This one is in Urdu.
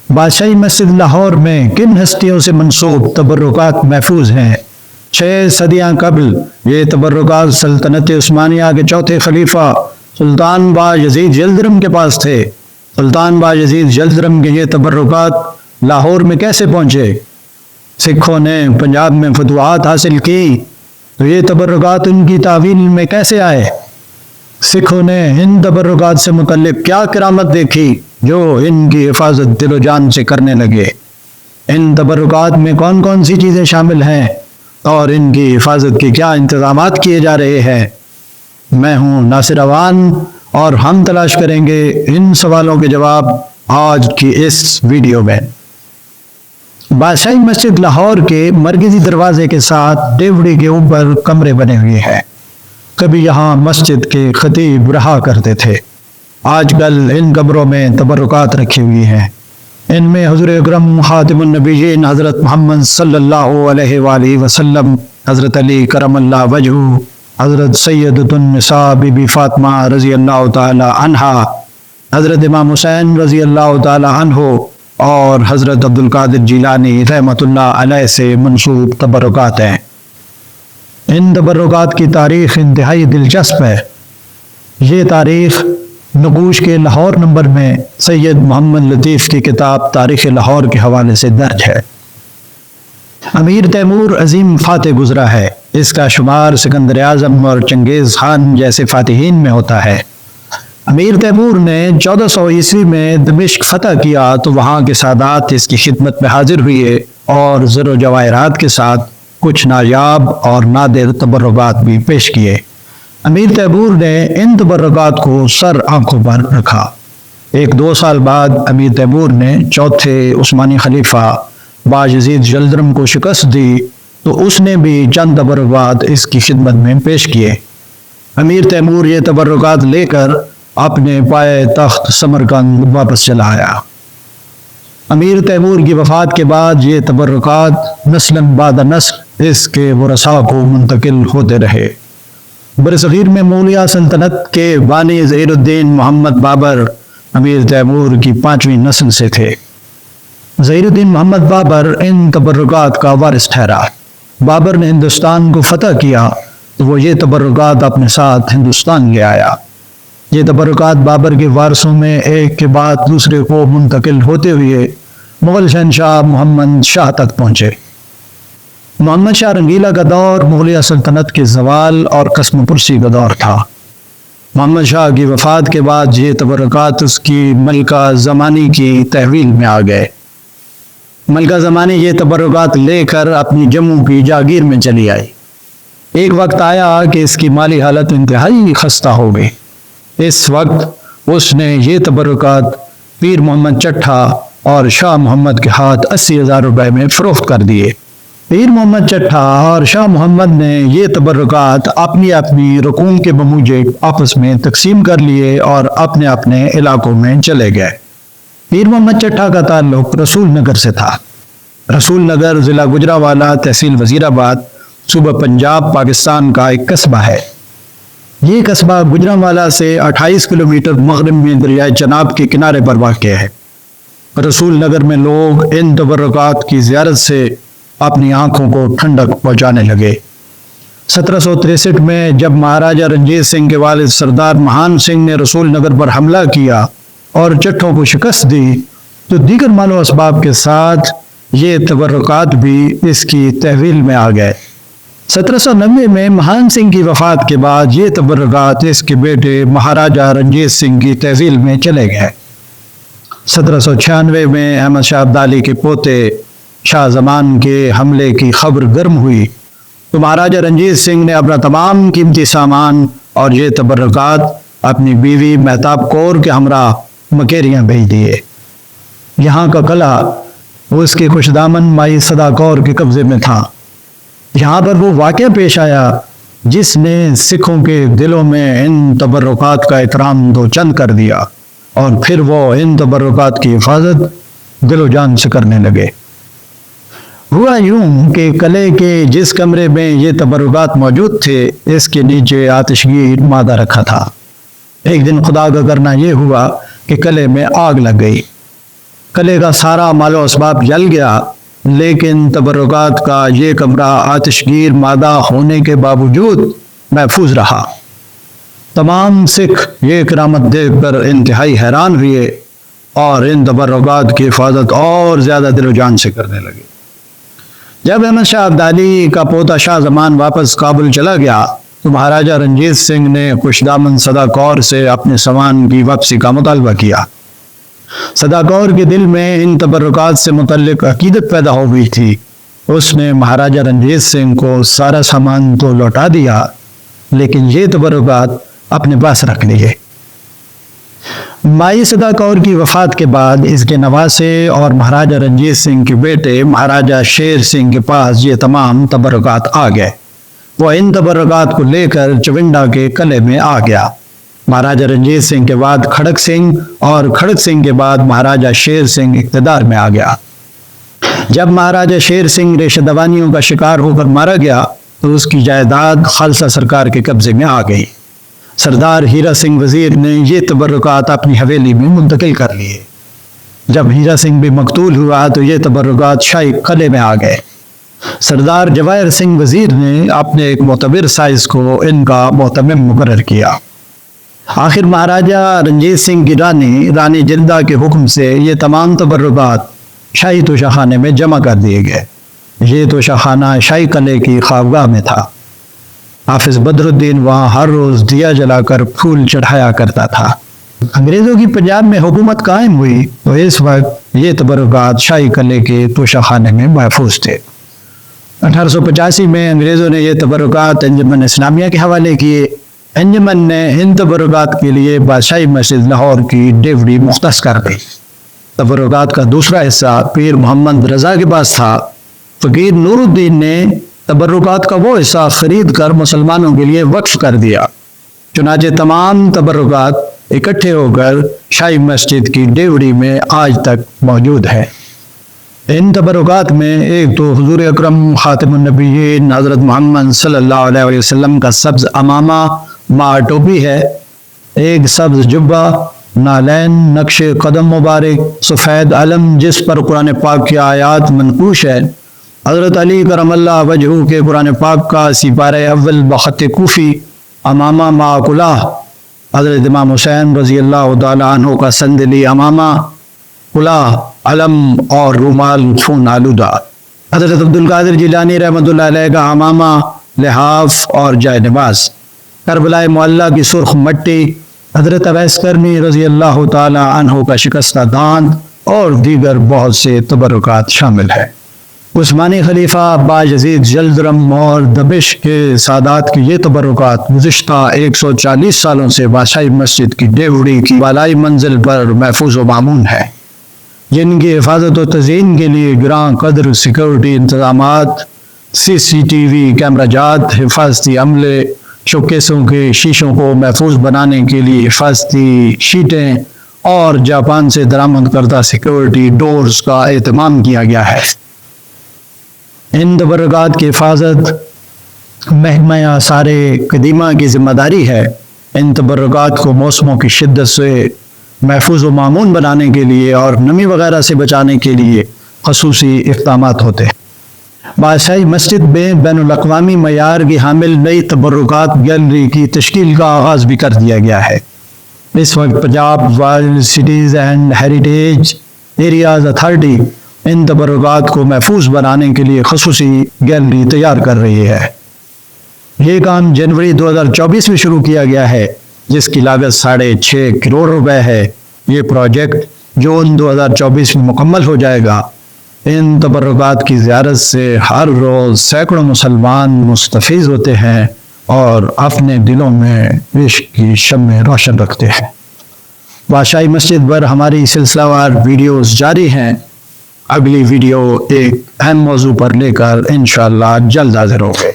بادشاہی مسجد لاہور میں کن ہستیوں سے منسوب تبرکات محفوظ ہیں؟ 6 صدیاں قبل یہ تبرکات سلطنت عثمانیہ کے چوتھے خلیفہ سلطان باجزید جلدرم کے پاس تھے۔ سلطان باجزید جلدرم کے یہ تبرکات لاہور میں کیسے پہنچے؟ سکھوں نے پنجاب میں فتوحات حاصل کی تو یہ تبرکات ان کی تعویل میں کیسے آئے؟ سکھوں نے ان تبرکات سے متعلق کیا کرامت دیکھی جو ان کی حفاظت دل و جان سے کرنے لگے؟ ان تبرکات میں کون کون سی چیزیں شامل ہیں اور ان کی حفاظت کے کیا انتظامات کیے جا رہے ہیں؟ میں ہوں ناصر اوان اور ہم تلاش کریں گے ان سوالوں کے جواب آج کی اس ویڈیو میں۔ بادشاہی مسجد لاہور کے مرکزی دروازے کے ساتھ ڈیوڑی کے اوپر کمرے بنے ہوئے ہیں۔ کبھی یہاں مسجد کے خطیب رہا کرتے تھے۔ آج کل ان کمروں میں تبرکات رکھی ہوئی ہیں۔ ان میں حضور اکرم خاتم النبیین حضرت محمد صلی اللہ علیہ وآلہ وسلم، حضرت علی کرم اللہ وجہہ، حضرت سیدۃ النساء بی بی فاطمہ رضی اللہ تعالی عنہا، حضرت امام حسین رضی اللہ تعالی عنہ اور حضرت عبد القادر جیلانی رحمۃ اللہ علیہ سے منسوب تبرکات ہیں۔ ان تبرکات کی تاریخ انتہائی دلچسپ ہے۔ یہ تاریخ نقوش کے لاہور نمبر میں سید محمد لطیف کی کتاب تاریخ لاہور کے حوالے سے درج ہے۔ امیر تیمور عظیم فاتح گزرا ہے۔ اس کا شمار سکندر اعظم اور چنگیز خان جیسے فاتحین میں ہوتا ہے۔ امیر تیمور نے 1400 عیسوی میں دمشق فتح کیا تو وہاں کے سادات اس کی خدمت میں حاضر ہوئے اور زر و جواہرات کے ساتھ کچھ نایاب اور نادر تبرکات بھی پیش کیے۔ امیر تیمور نے ان تبرکات کو سر آنکھوں پر رکھا۔ 1-2 سال بعد امیر تیمور نے چوتھے عثمانی خلیفہ باجزید جلدرم کو شکست دی تو اس نے بھی چند تبرکات اس کی خدمت میں پیش کیے۔ امیر تیمور یہ تبرکات لے کر اپنے پائے تخت سمرقند واپس چلا آیا۔ امیر تیمور کی وفات کے بعد یہ تبرکات نسل بعد نسل اس کے ورثاء کو منتقل ہوتے رہے۔ برصغیر میں مولیہ سلطنت کے بانی ظہیر الدین محمد بابر امیر تیمور کی 5ویں نسل سے تھے۔ ظہیر الدین محمد بابر ان تبرکات کا وارث ٹھہرا۔ بابر نے ہندوستان کو فتح کیا تو وہ یہ تبرکات اپنے ساتھ ہندوستان لے آیا۔ یہ تبرکات بابر کے وارثوں میں ایک کے بعد دوسرے کو منتقل ہوتے ہوئے مغل شہنشاہ محمد شاہ تک پہنچے۔ محمد شاہ رنگیلا کا دور مغلیہ سلطنت کے زوال اور قسم پرسی کا دور تھا۔ محمد شاہ کی وفات کے بعد یہ تبرکات اس کی ملکہ زمانی کی تحویل میں آ گئے۔ ملکہ زمانی یہ تبرکات لے کر اپنی جموں کی جاگیر میں چلی آئی۔ ایک وقت آیا کہ اس کی مالی حالت انتہائی خستہ ہو گئی۔ اس وقت اس نے یہ تبرکات پیر محمد چٹھا اور شاہ محمد کے ہاتھ 80,000 روپے میں فروخت کر دیے۔ پیر محمد چٹھا اور شاہ محمد نے یہ تبرکات اپنی اپنی رقوم کے بموجب آپس میں تقسیم کر لیے اور اپنے اپنے علاقوں میں چلے گئے۔ پیر محمد چٹھا کا تعلق رسول نگر سے تھا۔ رسول نگر ضلع گجرانوالہ تحصیل وزیر آباد صوبہ پنجاب پاکستان کا ایک قصبہ ہے۔ یہ قصبہ گجرانوالہ سے 28 کلومیٹر مغرب میں دریائے چناب کے کنارے پر واقع ہے۔ رسول نگر میں لوگ ان تبرکات کی زیارت سے اپنی آنکھوں کو ٹھنڈک پہنچانے لگے۔ 1763 میں جب مہاراجہ رنجیت سنگھ کے والد سردار مہان سنگھ نے رسول نگر پر حملہ کیا اور چٹھوں کو شکست دی تو دیگر مال و اسباب کے ساتھ یہ تبرکات بھی اس کی تحویل میں آ گئے۔ 1790 میں مہان سنگھ کی وفات کے بعد یہ تبرکات اس کے بیٹے مہاراجہ رنجیت سنگھ کی تحویل میں چلے گئے۔ 1796 میں احمد شاہ ابدالی کے پوتے شاہ زمان کے حملے کی خبر گرم ہوئی تو مہاراجہ رنجیت سنگھ نے اپنا تمام قیمتی سامان اور یہ تبرکات اپنی بیوی مہتاب کور کے ہمراہ مکیریاں بھیج دیے۔ یہاں کا قلعہ اس کے خوش دامن مائی صدا کور کے قبضے میں تھا۔ یہاں پر وہ واقعہ پیش آیا جس نے سکھوں کے دلوں میں ان تبرکات کا احترام دو چند کر دیا اور پھر وہ ان تبرکات کی حفاظت دل و جان سے کرنے لگے۔ ہوا یوں کہ قلعے کے جس کمرے میں یہ تبرکات موجود تھے اس کے نیچے آتشگیر مادہ رکھا تھا۔ ایک دن خدا کا کرنا یہ ہوا کہ قلعے میں آگ لگ گئی۔ قلعے کا سارا مال و اسباب جل گیا، لیکن تبرکات کا یہ کمرہ آتشگیر مادہ ہونے کے باوجود محفوظ رہا۔ تمام سکھ یہ کرامت دیکھ کر انتہائی حیران ہوئے اور ان تبرکات کی حفاظت اور زیادہ دل و جان سے کرنے لگے۔ جب احمد شاہ ابدالی کا پوتا شاہ زمان واپس کابل چلا گیا تو مہاراجہ رنجیت سنگھ نے خوش دامن سدا کور سے اپنے سامان کی واپسی کا مطالبہ کیا۔ سدا کور کے دل میں ان تبرکات سے متعلق عقیدت پیدا ہو گئی تھی۔ اس نے مہاراجہ رنجیت سنگھ کو سارا سامان تو لوٹا دیا، لیکن یہ تبرکات اپنے پاس رکھ لیے۔ مائی سدا کور کی وفات کے بعد اس کے نواسے اور مہاراجہ رنجیت سنگھ کے بیٹے مہاراجہ شیر سنگھ کے پاس یہ تمام تبرکات آ گئے۔ وہ ان تبرکات کو لے کر چونڈا کے قلعے میں آ گیا۔ مہاراجہ رنجیت سنگھ کے بعد کھڑک سنگھ اور کھڑک سنگھ کے بعد مہاراجہ شیر سنگھ اقتدار میں آ گیا۔ جب مہاراجہ شیر سنگھ ریشہ دوانیوں کا شکار ہو کر مارا گیا تو اس کی جائیداد خالصہ سرکار کے قبضے میں آ گئی۔ سردار ہیرا سنگھ وزیر نے یہ تبرکات اپنی حویلی میں منتقل کر لیے۔ جب ہیرا سنگھ بھی مقتول ہوا تو یہ تبرکات شاہی قلعے میں آ گئے۔ سردار جواہر سنگھ وزیر نے اپنے ایک معتبر سائز کو ان کا محتمم مقرر کیا۔ آخر مہاراجہ رنجیت سنگھ کی رانی جلدہ کے حکم سے یہ تمام تبرکات شاہی توشہ خانے میں جمع کر دیے گئے۔ یہ توشہ خانہ شاہی قلعے کی خوابگاہ میں تھا۔ حافظ بدر الدین وہاں ہر روز دیا جلا کر پھول چڑھایا کرتا تھا۔ انگریزوں کی پنجاب میں حکومت قائم ہوئی تو اس وقت یہ تبرکات شاہی قلعے کے توشہ خانے میں محفوظ تھے۔ 1885 میں انگریزوں نے یہ تبرکات انجمن اسلامیہ کے حوالے کیے۔ انجمن نے ان تبرکات کے لیے بادشاہی مسجد لاہور کی ڈیوڑی مختص کر دی۔ تبرکات کا دوسرا حصہ پیر محمد رضا کے پاس تھا۔ فقیر نور الدین نے تبرکات کا وہ حصہ خرید کر مسلمانوں کے لیے وقف کر دیا۔ چنانچہ تمام تبرکات اکٹھے ہو کر شاہی مسجد کی ڈیوڑی میں آج تک موجود ہے۔ ان تبرکات میں ایک تو حضور اکرم خاتم النبیین حضرت محمد صلی اللہ علیہ وسلم کا سبز امامہ مع ٹوپی ہے، ایک سبز جبہ، نالین، نقش قدم مبارک، سفید علم جس پر قرآن پاک کی آیات منقوش ہے، حضرت علی کرم اللہ وجہہ کے قرآن پاک کا سپارہ اول بخط کوفی، امامہ مع کلاه، حضرت امام حسین رضی اللہ تعالیٰ عنہ کا سندلی امامہ، کلاه، علم اور رومال خون آلودہ، حضرت عبدالقادر جیلانی رحمۃ اللہ علیہ کا امامہ، لحاف اور جائے نماز، کربلائے معلیٰ کی سرخ مٹی، حضرت اویس کرنی رضی اللہ تعالیٰ عنہ کا شکستہ داند اور دیگر بہت سے تبرکات شامل ہے۔ عثمانی خلیفہ باجزید جلدرم اور دمشق کے سادات کی یہ تبرکات گزشتہ 140 سالوں سے بادشاہی مسجد کی ڈیوڑی کی بالائی منزل پر محفوظ و مامون ہے، جن کی حفاظت و تزئین کے لیے گراں قدر سیکورٹی انتظامات، CCTV کیمرہ جات، حفاظتی عملے، شوکیسوں کے شیشوں کو محفوظ بنانے کے لیے حفاظتی شیٹیں اور جاپان سے درآمد کردہ سیکورٹی ڈورز کا اہتمام کیا گیا ہے۔ ان تبرکات کی حفاظت محکمہ آثار قدیمہ کی ذمہ داری ہے۔ ان تبرکات کو موسموں کی شدت سے محفوظ و مامون بنانے کے لیے اور نمی وغیرہ سے بچانے کے لیے خصوصی اقدامات ہوتے ہیں۔ بادشاہی مسجد میں بین الاقوامی معیار کی حامل نئی تبرکات گیلری کی تشکیل کا آغاز بھی کر دیا گیا ہے۔ اس وقت Punjab world cities and heritage areas authority ان تبرکات کو محفوظ بنانے کے لیے خصوصی گیلری تیار کر رہی ہے۔ یہ کام جنوری 2024 میں شروع کیا گیا ہے، جس کی لاگت 6.5 کروڑ روپے ہے۔ یہ پروجیکٹ جون 2024 میں مکمل ہو جائے گا۔ ان تبرکات کی زیارت سے ہر روز سینکڑوں مسلمان مستفیض ہوتے ہیں اور اپنے دلوں میں عشق کی شمع روشن رکھتے ہیں۔ بادشاہی مسجد پر ہماری سلسلہ وار ویڈیوز جاری ہیں۔ اگلی ویڈیو ایک اہم موضوع پر لے کر انشاءاللہ جلد حاضر ہوں گے۔